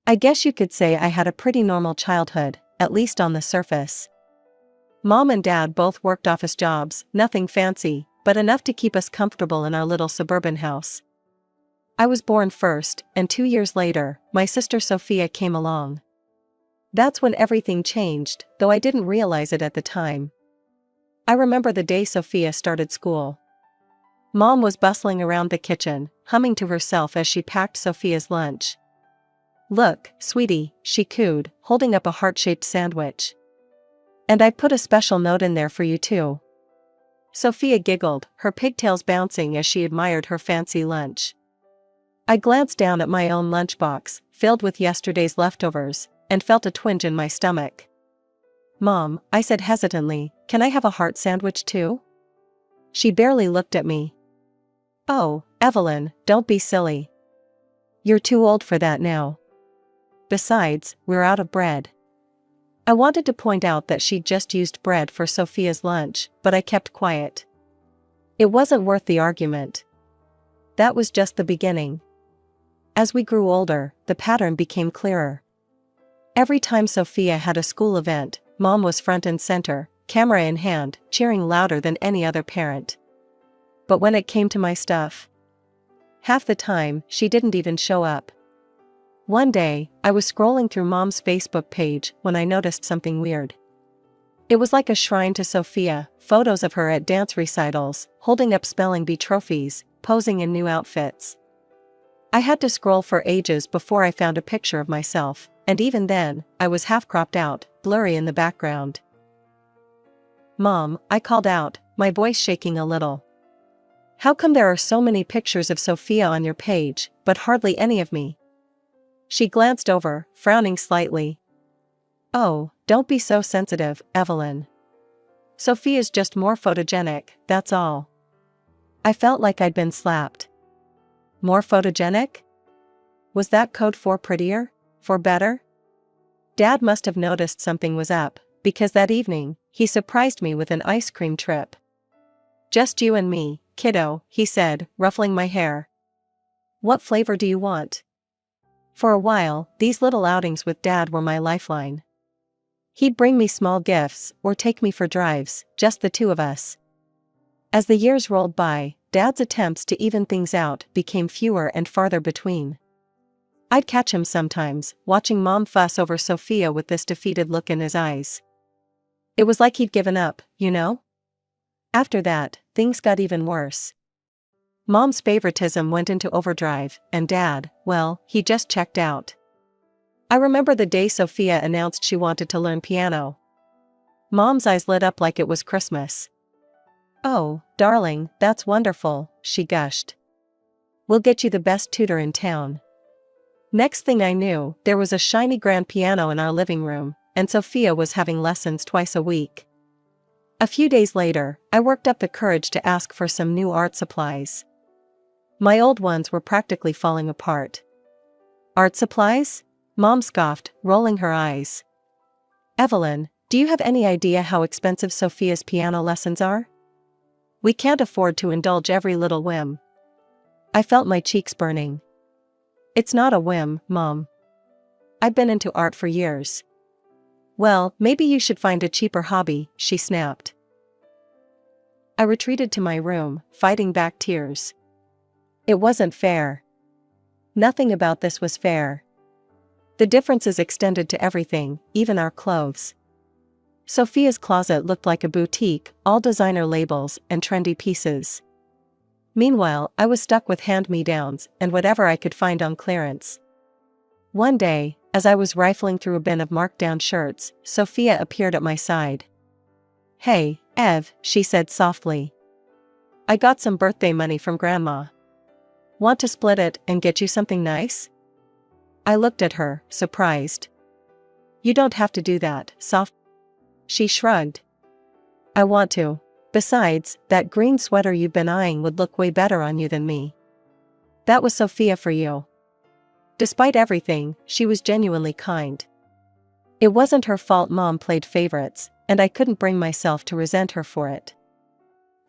I guess you could say I had a pretty normal childhood, at least on the surface. Mom and Dad both worked office jobs, nothing fancy, but enough to keep us comfortable in our little suburban house. I was born first, and 2 years later, my sister Sophia came along. That's when everything changed, though I didn't realize it at the time. I remember the day Sophia started school. Mom was bustling around the kitchen, humming to herself as she packed Sophia's lunch. "Look, sweetie," she cooed, holding up a heart-shaped sandwich. "And I put a special note in there for you too." Sophia giggled, her pigtails bouncing as she admired her fancy lunch. I glanced down at my own lunchbox, filled with yesterday's leftovers, and felt a twinge in my stomach. "Mom," I said hesitantly, "can I have a heart sandwich too?" She barely looked at me. "Oh, Evelyn, don't be silly. You're too old for that now. Besides, we're out of bread." I wanted to point out that she'd just used bread for Sophia's lunch, but I kept quiet. It wasn't worth the argument. That was just the beginning. As we grew older, the pattern became clearer. Every time Sophia had a school event, Mom was front and center, camera in hand, cheering louder than any other parent. But when it came to my stuff, half the time, she didn't even show up. One day, I was scrolling through Mom's Facebook page when I noticed something weird. It was like a shrine to Sophia, photos of her at dance recitals, holding up spelling bee trophies, posing in new outfits. I had to scroll for ages before I found a picture of myself, and even then, I was half cropped out, blurry in the background. "Mom," I called out, my voice shaking a little. "How come there are so many pictures of Sophia on your page, but hardly any of me?" She glanced over, frowning slightly. "Oh, don't be so sensitive, Evelyn. Sophia's just more photogenic, that's all." I felt like I'd been slapped. More photogenic? Was that code for prettier? For better? Dad must have noticed something was up, because that evening, he surprised me with an ice cream trip. "Just you and me, kiddo," he said, ruffling my hair. "What flavor do you want?" For a while, these little outings with Dad were my lifeline. He'd bring me small gifts, or take me for drives, just the two of us. As the years rolled by, Dad's attempts to even things out became fewer and farther between. I'd catch him sometimes, watching Mom fuss over Sophia with this defeated look in his eyes. It was like he'd given up, you know? After that, things got even worse. Mom's favoritism went into overdrive, and Dad, well, he just checked out. I remember the day Sophia announced she wanted to learn piano. Mom's eyes lit up like it was Christmas. "Oh, darling, that's wonderful," she gushed. "We'll get you the best tutor in town." Next thing I knew, there was a shiny grand piano in our living room, and Sophia was having lessons twice a week. A few days later, I worked up the courage to ask for some new art supplies. My old ones were practically falling apart. "Art supplies?" Mom scoffed, rolling her eyes. "Evelyn, do you have any idea how expensive Sophia's piano lessons are? We can't afford to indulge every little whim." I felt my cheeks burning. "It's not a whim, Mom. I've been into art for years." "Well, maybe you should find a cheaper hobby," she snapped. I retreated to my room, fighting back tears. It wasn't fair. Nothing about this was fair. The differences extended to everything, even our clothes. Sophia's closet looked like a boutique, all designer labels and trendy pieces. Meanwhile, I was stuck with hand-me-downs and whatever I could find on clearance. One day, as I was rifling through a bin of marked-down shirts, Sophia appeared at my side. "Hey, Ev," she said softly. "I got some birthday money from Grandma. Want to split it and get you something nice?" I looked at her, surprised. "You don't have to do that, soft." She shrugged. "I want to. Besides, that green sweater you've been eyeing would look way better on you than me." That was Sophia for you. Despite everything, she was genuinely kind. It wasn't her fault Mom played favorites, and I couldn't bring myself to resent her for it.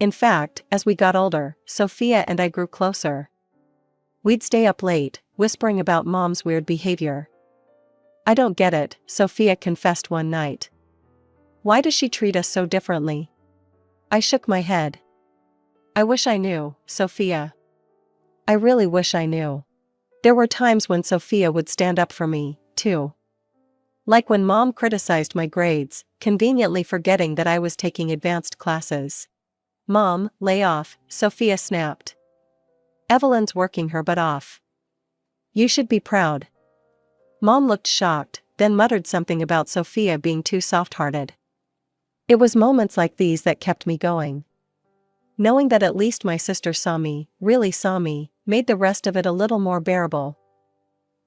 In fact, as we got older, Sophia and I grew closer. We'd stay up late, whispering about Mom's weird behavior. I don't get it, Sophia confessed one night. Why does she treat us so differently? I shook my head. I wish I knew, Sophia. I really wish I knew. There were times when Sophia would stand up for me, too. Like when Mom criticized my grades, conveniently forgetting that I was taking advanced classes. Mom, lay off, Sophia snapped. Evelyn's working her butt off. You should be proud. Mom looked shocked, then muttered something about Sophia being too soft-hearted. It was moments like these that kept me going. Knowing that at least my sister saw me, really saw me, made the rest of it a little more bearable.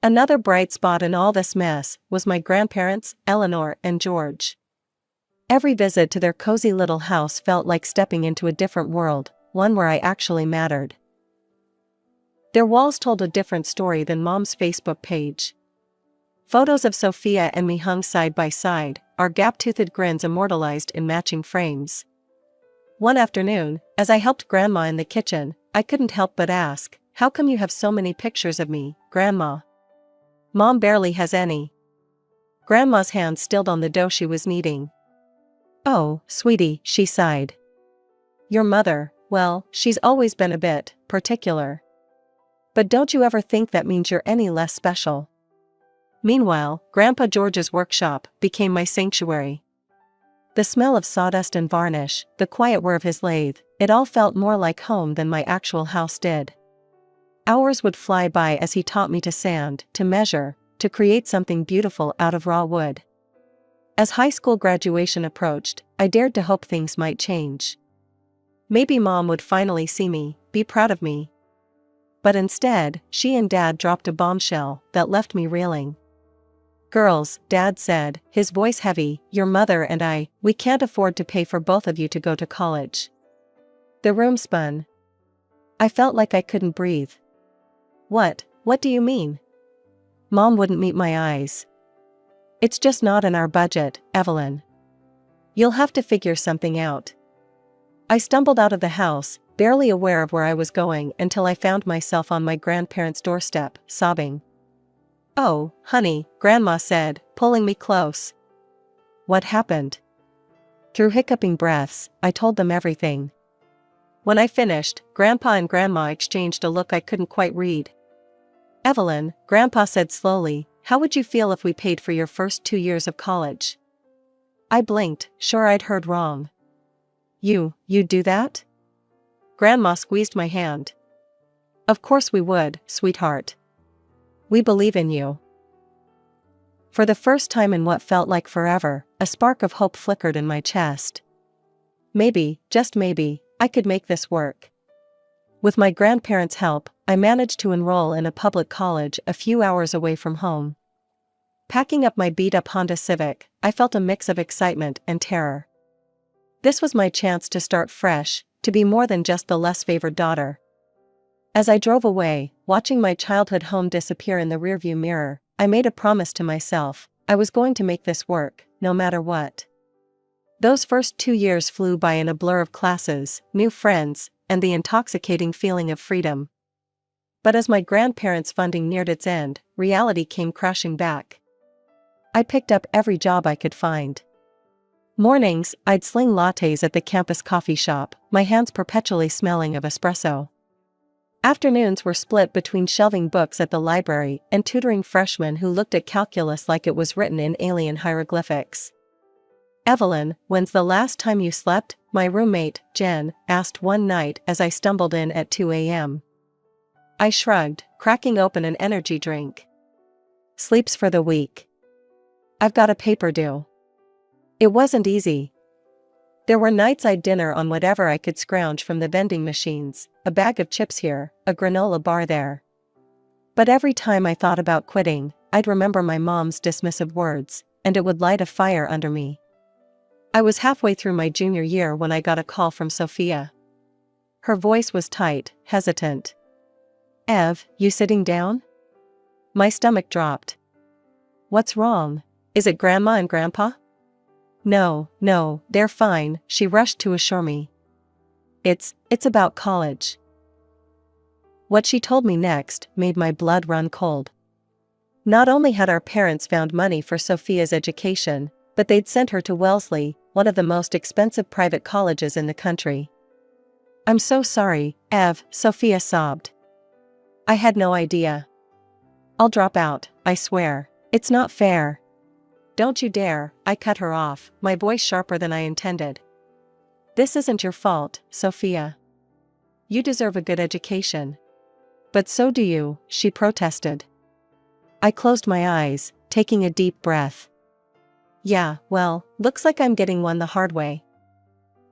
Another bright spot in all this mess was my grandparents, Eleanor and George. Every visit to their cozy little house felt like stepping into a different world, one where I actually mattered. Their walls told a different story than Mom's Facebook page. Photos of Sophia and me hung side by side, our gap-toothed grins immortalized in matching frames. One afternoon, as I helped Grandma in the kitchen, I couldn't help but ask, "How come you have so many pictures of me, Grandma?" "Mom barely has any." Grandma's hand stilled on the dough she was kneading. "Oh, sweetie," she sighed. "Your mother, well, she's always been a bit particular. But don't you ever think that means you're any less special?" Meanwhile, Grandpa George's workshop became my sanctuary. The smell of sawdust and varnish, the quiet whir of his lathe, it all felt more like home than my actual house did. Hours would fly by as he taught me to sand, to measure, to create something beautiful out of raw wood. As high school graduation approached, I dared to hope things might change. Maybe Mom would finally see me, be proud of me. But instead, she and Dad dropped a bombshell that left me reeling. "Girls," Dad said, his voice heavy, "your mother and I, we can't afford to pay for both of you to go to college." The room spun. I felt like I couldn't breathe. What do you mean?" Mom wouldn't meet my eyes. "It's just not in our budget, Evelyn. You'll have to figure something out." I stumbled out of the house, barely aware of where I was going until I found myself on my grandparents' doorstep, sobbing. "Oh, honey," Grandma said, pulling me close. "What happened?" Through hiccuping breaths, I told them everything. When I finished, Grandpa and Grandma exchanged a look I couldn't quite read. "Evelyn," Grandpa said slowly, "how would you feel if we paid for your first 2 years of college?" I blinked, sure I'd heard wrong. You'd do that?" Grandma squeezed my hand. "Of course we would, sweetheart. We believe in you." For the first time in what felt like forever, a spark of hope flickered in my chest. Maybe, just maybe, I could make this work. With my grandparents' help, I managed to enroll in a public college a few hours away from home. Packing up my beat-up Honda Civic, I felt a mix of excitement and terror. This was my chance to start fresh, to be more than just the less favored daughter. As I drove away, watching my childhood home disappear in the rearview mirror, I made a promise to myself, I was going to make this work, no matter what. Those first 2 years flew by in a blur of classes, new friends, and the intoxicating feeling of freedom. But as my grandparents' funding neared its end, reality came crashing back. I picked up every job I could find. Mornings, I'd sling lattes at the campus coffee shop, my hands perpetually smelling of espresso. Afternoons were split between shelving books at the library and tutoring freshmen who looked at calculus like it was written in alien hieroglyphics. "Evelyn, when's the last time you slept?" my roommate, Jen, asked one night as I stumbled in at 2 a.m. I shrugged, cracking open an energy drink. "Sleep's for the weak. I've got a paper due." It wasn't easy. There were nights I'd dinner on whatever I could scrounge from the vending machines, a bag of chips here, a granola bar there. But every time I thought about quitting, I'd remember my mom's dismissive words, and it would light a fire under me. I was halfway through my junior year when I got a call from Sophia. Her voice was tight, hesitant. "Ev, you sitting down?" My stomach dropped. "What's wrong? Is it Grandma and Grandpa?" No, they're fine," she rushed to assure me. It's about college." What she told me next made my blood run cold. Not only had our parents found money for Sophia's education, but they'd sent her to Wellesley, one of the most expensive private colleges in the country. "I'm so sorry, Ev," Sophia sobbed. "I had no idea. I'll drop out, I swear. It's not fair." "Don't you dare," I cut her off, my voice sharper than I intended. "This isn't your fault, Sophia. You deserve a good education." "But so do you," she protested. I closed my eyes, taking a deep breath. "Yeah, well, looks like I'm getting one the hard way.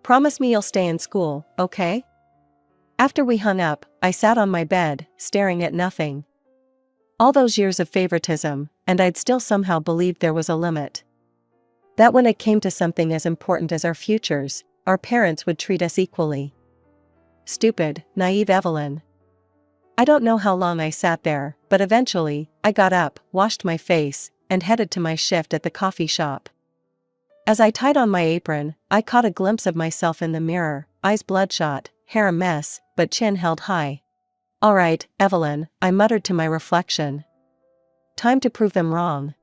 Promise me you'll stay in school, okay?" After we hung up, I sat on my bed, staring at nothing. All those years of favoritism, and I'd still somehow believed there was a limit. That when it came to something as important as our futures, our parents would treat us equally. Stupid, naive Evelyn. I don't know how long I sat there, but eventually, I got up, washed my face, and headed to my shift at the coffee shop. As I tied on my apron, I caught a glimpse of myself in the mirror, eyes bloodshot, hair a mess, but chin held high. "All right, Evelyn," I muttered to my reflection. "Time to prove them wrong."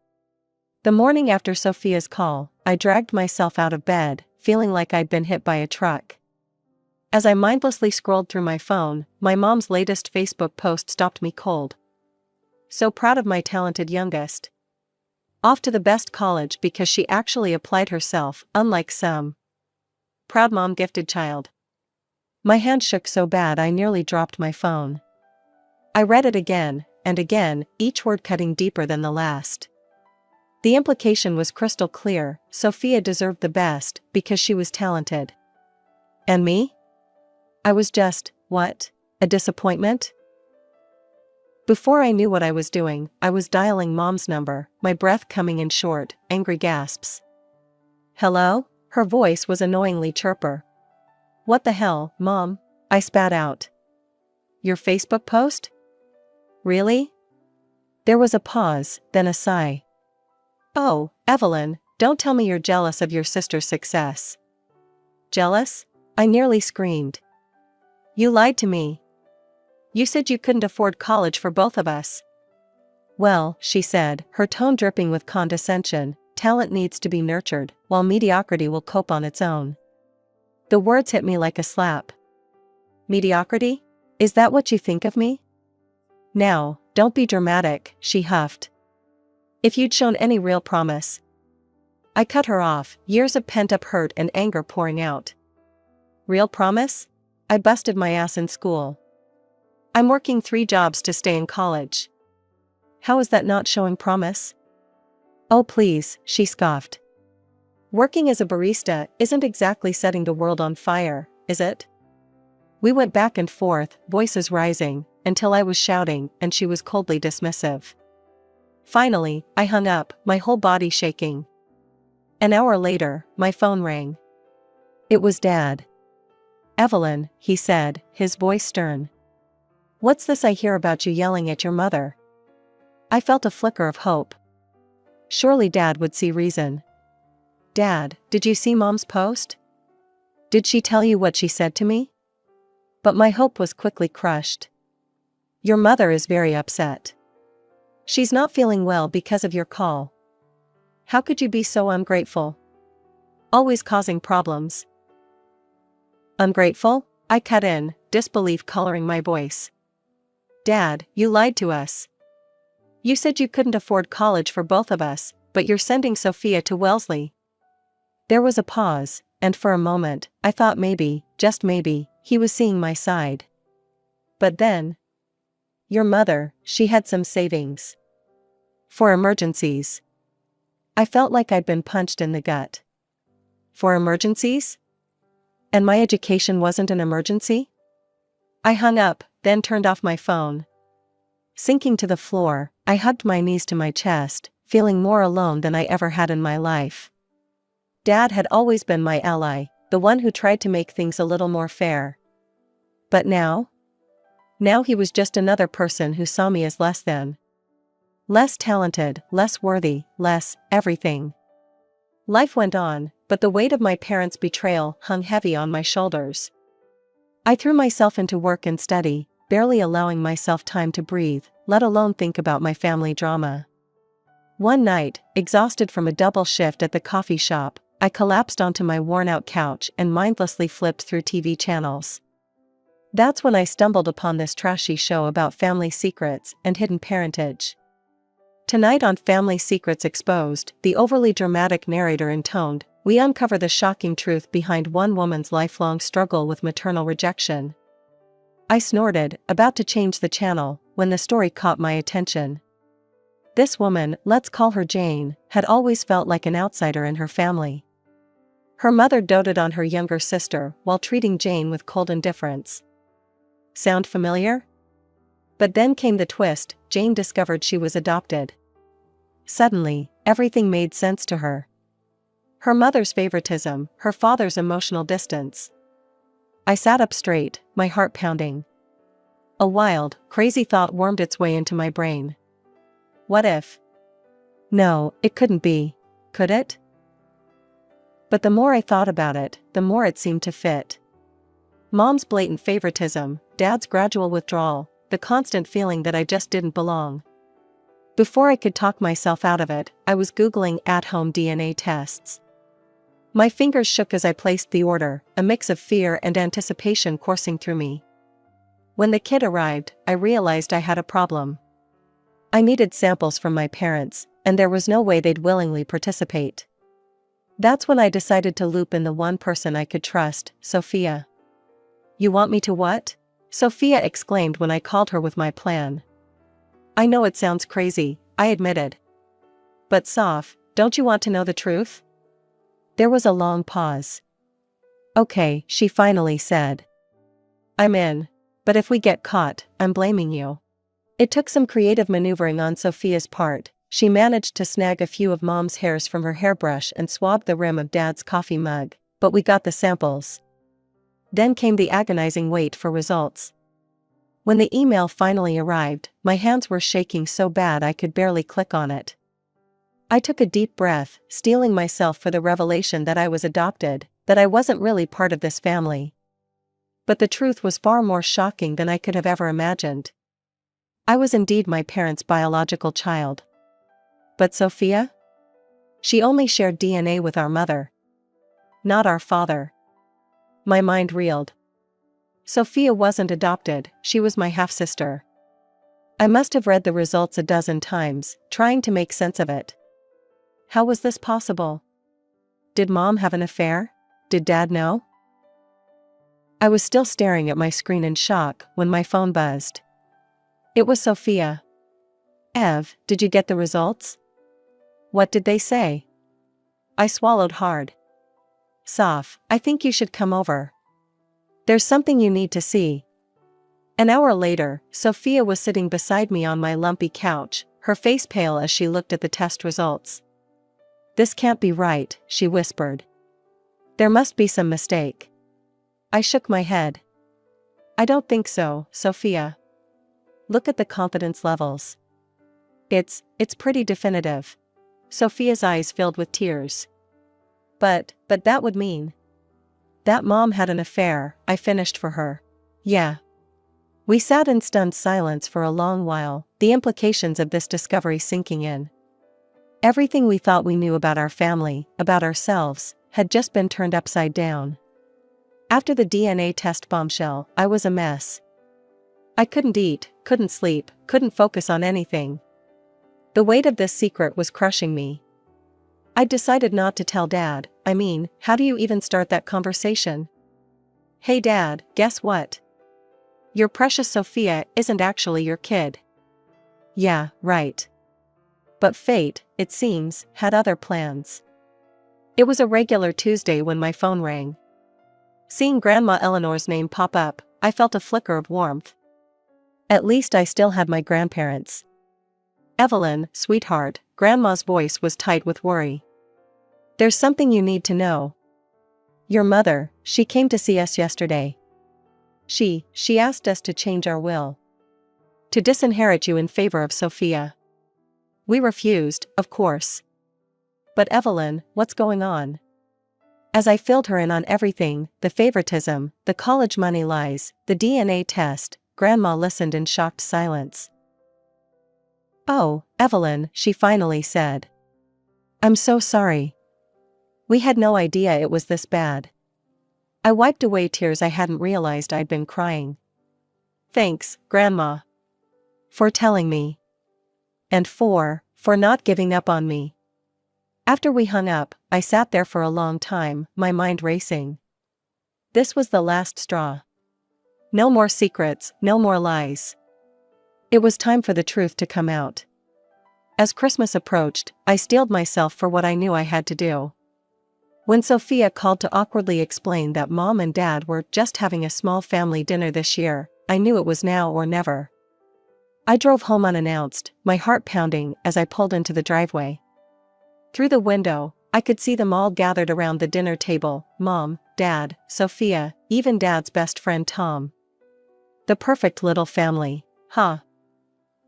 The morning after Sophia's call, I dragged myself out of bed, feeling like I'd been hit by a truck. As I mindlessly scrolled through my phone, my mom's latest Facebook post stopped me cold. "So proud of my talented youngest. Off to the best college because she actually applied herself, unlike some. Proud mom, gifted child." My hand shook so bad I nearly dropped my phone. I read it again, and again, each word cutting deeper than the last. The implication was crystal clear: Sophia deserved the best, because she was talented. And me? I was just, what? A disappointment? Before I knew what I was doing, I was dialing Mom's number, my breath coming in short, angry gasps. "Hello?" Her voice was annoyingly chirper. "What the hell, Mom?" I spat out. "Your Facebook post? Really?" There was a pause, then a sigh. "Oh, Evelyn, don't tell me you're jealous of your sister's success." "Jealous?" I nearly screamed. "You lied to me. You said you couldn't afford college for both of us." "Well," she said, her tone dripping with condescension, "talent needs to be nurtured, while mediocrity will cope on its own." The words hit me like a slap. "Mediocrity? Is that what you think of me?" "Now, don't be dramatic," she huffed. "If you'd shown any real promise." I cut her off, years of pent-up hurt and anger pouring out. "Real promise? I busted my ass in school. I'm working 3 jobs to stay in college. How is that not showing promise?" "Oh please," she scoffed. "Working as a barista isn't exactly setting the world on fire, is it?" We went back and forth, voices rising, until I was shouting and she was coldly dismissive. Finally, I hung up, my whole body shaking. An hour later, my phone rang. It was Dad. "Evelyn," he said, his voice stern. "What's this I hear about you yelling at your mother?" I felt a flicker of hope. Surely Dad would see reason. "Dad, did you see Mom's post? Did she tell you what she said to me?" But my hope was quickly crushed. "Your mother is very upset. She's not feeling well because of your call. How could you be so ungrateful? Always causing problems." "Ungrateful?" I cut in, disbelief coloring my voice. "Dad, you lied to us. You said you couldn't afford college for both of us, but you're sending Sophia to Wellesley." There was a pause, and for a moment, I thought maybe, just maybe, he was seeing my side. But then, "Your mother, she had some savings. For emergencies." I felt like I'd been punched in the gut. For emergencies? And my education wasn't an emergency? I hung up, then turned off my phone. Sinking to the floor, I hugged my knees to my chest, feeling more alone than I ever had in my life. Dad had always been my ally, the one who tried to make things a little more fair. But now? Now he was just another person who saw me as less than. Less talented, less worthy, less everything. Life went on, but the weight of my parents' betrayal hung heavy on my shoulders. I threw myself into work and study, barely allowing myself time to breathe, let alone think about my family drama. One night, exhausted from a double shift at the coffee shop, I collapsed onto my worn-out couch and mindlessly flipped through TV channels. That's when I stumbled upon this trashy show about family secrets and hidden parentage. Tonight on Family Secrets Exposed, the overly dramatic narrator intoned, we uncover the shocking truth behind one woman's lifelong struggle with maternal rejection. I snorted, about to change the channel, when the story caught my attention. This woman, let's call her Jane, had always felt like an outsider in her family. Her mother doted on her younger sister while treating Jane with cold indifference. Sound familiar? But then came the twist. Jane discovered she was adopted. Suddenly, everything made sense to her. Her mother's favoritism, her father's emotional distance. I sat up straight, my heart pounding. A wild, crazy thought wormed its way into my brain. What if? No, it couldn't be, could it? But the more I thought about it, the more it seemed to fit. Mom's blatant favoritism, Dad's gradual withdrawal, the constant feeling that I just didn't belong. Before I could talk myself out of it, I was Googling at-home DNA tests. My fingers shook as I placed the order, a mix of fear and anticipation coursing through me. When the kit arrived, I realized I had a problem. I needed samples from my parents, and there was no way they'd willingly participate. That's when I decided to loop in the one person I could trust, Sophia. You want me to what? Sophia exclaimed when I called her with my plan. I know it sounds crazy, I admitted. But Soph, don't you want to know the truth? There was a long pause. Okay, she finally said. I'm in. But if we get caught, I'm blaming you. It took some creative maneuvering on Sophia's part. She managed to snag a few of Mom's hairs from her hairbrush and swabbed the rim of Dad's coffee mug, but we got the samples. Then came the agonizing wait for results. When the email finally arrived, my hands were shaking so bad I could barely click on it. I took a deep breath, steeling myself for the revelation that I was adopted, that I wasn't really part of this family. But the truth was far more shocking than I could have ever imagined. I was indeed my parents' biological child. But Sophia? She only shared DNA with our mother. Not our father. My mind reeled. Sophia wasn't adopted, she was my half-sister. I must have read the results a dozen times, trying to make sense of it. How was this possible? Did Mom have an affair? Did Dad know? I was still staring at my screen in shock when my phone buzzed. It was Sophia. Ev, did you get the results? What did they say? I swallowed hard. Soph, I think you should come over. There's something you need to see. An hour later, Sophia was sitting beside me on my lumpy couch, her face pale as she looked at the test results. This can't be right, she whispered. There must be some mistake. I shook my head. I don't think so, Sophia. Look at the confidence levels. It's pretty definitive. Sophia's eyes filled with tears. But that would mean that Mom had an affair, I finished for her. Yeah. We sat in stunned silence for a long while, the implications of this discovery sinking in. Everything we thought we knew about our family, about ourselves, had just been turned upside down. After the DNA test bombshell, I was a mess. I couldn't eat, couldn't sleep, couldn't focus on anything. The weight of this secret was crushing me. I decided not to tell Dad. I mean, how do you even start that conversation? Hey Dad, guess what? Your precious Sophia isn't actually your kid. Yeah, right. But fate, it seems, had other plans. It was a regular Tuesday when my phone rang. Seeing Grandma Eleanor's name pop up, I felt a flicker of warmth. At least I still had my grandparents. Evelyn, sweetheart, Grandma's voice was tight with worry. There's something you need to know. Your mother, she came to see us yesterday. She asked us to change our will. To disinherit you in favor of Sophia. We refused, of course. But Evelyn, what's going on? As I filled her in on everything, the favoritism, the college money lies, the DNA test, Grandma listened in shocked silence. "Oh, Evelyn," she finally said. "I'm so sorry. We had no idea it was this bad." I wiped away tears I hadn't realized I'd been crying. "Thanks, Grandma, for telling me. And for not giving up on me." After we hung up, I sat there for a long time, my mind racing. This was the last straw. No more secrets, no more lies. It was time for the truth to come out. As Christmas approached, I steeled myself for what I knew I had to do. When Sophia called to awkwardly explain that Mom and Dad were just having a small family dinner this year, I knew it was now or never. I drove home unannounced, my heart pounding as I pulled into the driveway. Through the window, I could see them all gathered around the dinner table: Mom, Dad, Sophia, even Dad's best friend Tom. The perfect little family, huh?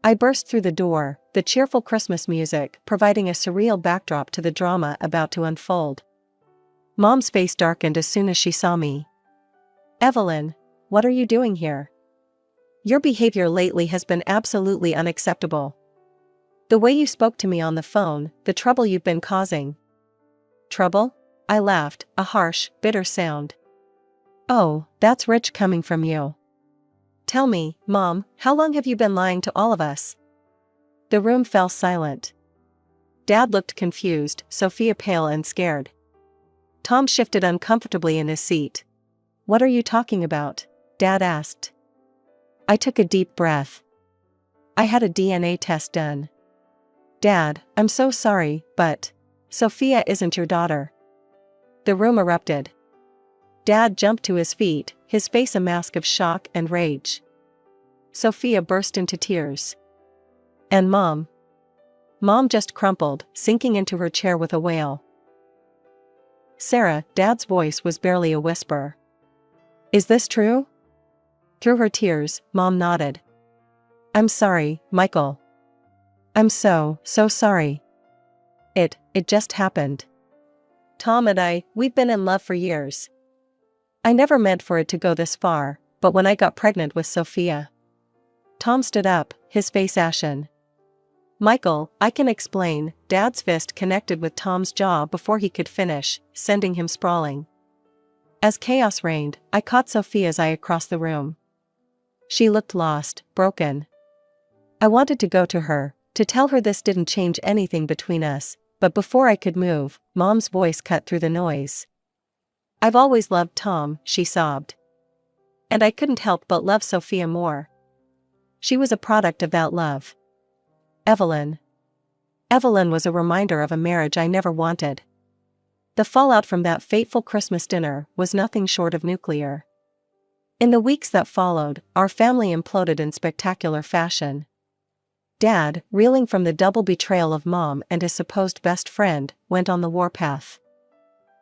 I burst through the door, the cheerful Christmas music providing a surreal backdrop to the drama about to unfold. Mom's face darkened as soon as she saw me. "Evelyn, what are you doing here? Your behavior lately has been absolutely unacceptable. The way you spoke to me on the phone, the trouble you've been causing." "Trouble?" I laughed, a harsh, bitter sound. "Oh, that's rich coming from you. Tell me, Mom, how long have you been lying to all of us?" The room fell silent. Dad looked confused, Sophia pale and scared. Tom shifted uncomfortably in his seat. "What are you talking about?" Dad asked. I took a deep breath. "I had a DNA test done." "Dad, I'm so sorry, but Sophia isn't your daughter." The room erupted. Dad jumped to his feet, his face a mask of shock and rage. Sophia burst into tears. "And Mom?" Mom just crumpled, sinking into her chair with a wail. "Sarah," Dad's voice was barely a whisper. "Is this true?" Through her tears, Mom nodded. "I'm sorry, Michael. I'm so sorry. It just happened. Tom and we've been in love for years. I never meant for it to go this far, but when I got pregnant with Sophia." Tom stood up, his face ashen. "Michael, I can explain." Dad's fist connected with Tom's jaw before he could finish, sending him sprawling. As chaos reigned, I caught Sophia's eye across the room. She looked lost, broken. I wanted to go to her, to tell her this didn't change anything between us, but before I could move, Mom's voice cut through the noise. "I've always loved Tom," she sobbed. "And I couldn't help but love Sophia more. She was a product of that love. Evelyn. Evelyn was a reminder of a marriage I never wanted." The fallout from that fateful Christmas dinner was nothing short of nuclear. In the weeks that followed, our family imploded in spectacular fashion. Dad, reeling from the double betrayal of Mom and his supposed best friend, went on the warpath.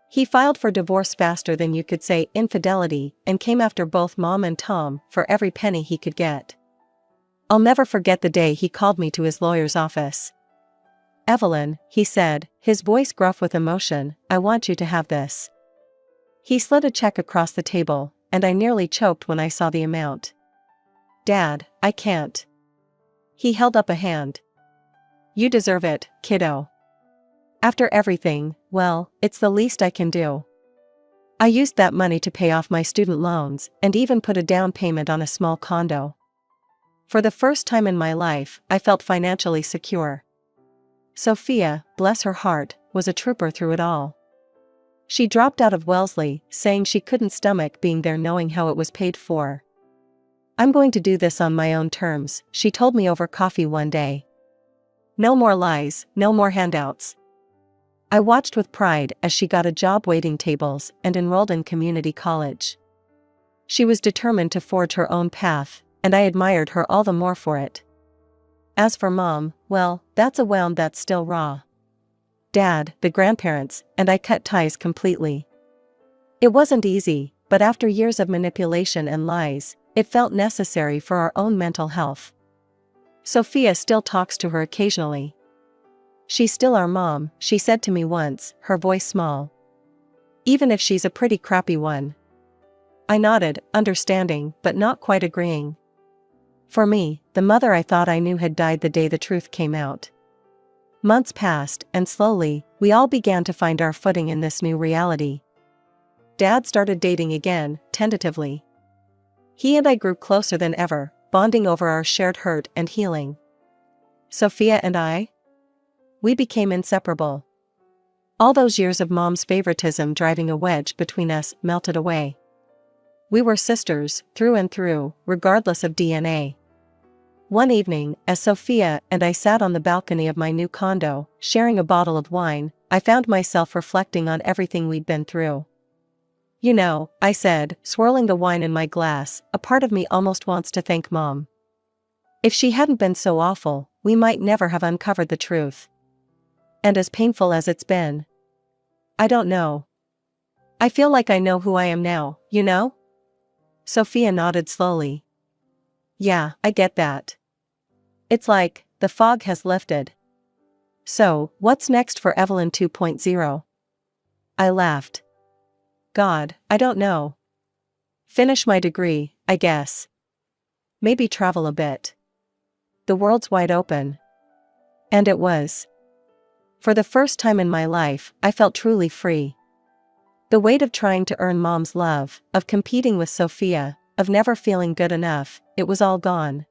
He filed for divorce faster than you could say infidelity and came after both Mom and Tom for every penny he could get. I'll never forget the day he called me to his lawyer's office. "Evelyn," he said, his voice gruff with emotion, "I want you to have this." He slid a check across the table, and I nearly choked when I saw the amount. "Dad, I can't." He held up a hand. "You deserve it, kiddo. After everything, well, it's the least I can do." I used that money to pay off my student loans, and even put a down payment on a small condo. For the first time in my life, I felt financially secure. Sophia, bless her heart, was a trooper through it all. She dropped out of Wellesley, saying she couldn't stomach being there knowing how it was paid for. "I'm going to do this on my own terms," she told me over coffee one day. "No more lies, no more handouts." I watched with pride as she got a job waiting tables and enrolled in community college. She was determined to forge her own path, and I admired her all the more for it. As for Mom, well, that's a wound that's still raw. Dad, the grandparents, and I cut ties completely. It wasn't easy, but after years of manipulation and lies, it felt necessary for our own mental health. Sophia still talks to her occasionally. "She's still our mom," she said to me once, her voice small. "Even if she's a pretty crappy one." I nodded, understanding, but not quite agreeing. For me, the mother I thought I knew had died the day the truth came out. Months passed, and slowly, we all began to find our footing in this new reality. Dad started dating again, tentatively. He and I grew closer than ever, bonding over our shared hurt and healing. Sophia and I? We became inseparable. All those years of Mom's favoritism driving a wedge between us melted away. We were sisters, through and through, regardless of DNA. One evening, as Sophia and I sat on the balcony of my new condo, sharing a bottle of wine, I found myself reflecting on everything we'd been through. You know, I said, swirling the wine in my glass, a part of me almost wants to thank Mom. If she hadn't been so awful, we might never have uncovered the truth. And as painful as it's been, I don't know. I feel like I know who I am now, you know? Sophia nodded slowly. Yeah, I get that. It's like, the fog has lifted. So, what's next for Evelyn 2.0? I laughed. God, I don't know. Finish my degree, I guess. Maybe travel a bit. The world's wide open. And it was. For the first time in my life, I felt truly free. The weight of trying to earn Mom's love, of competing with Sophia, of never feeling good enough, it was all gone.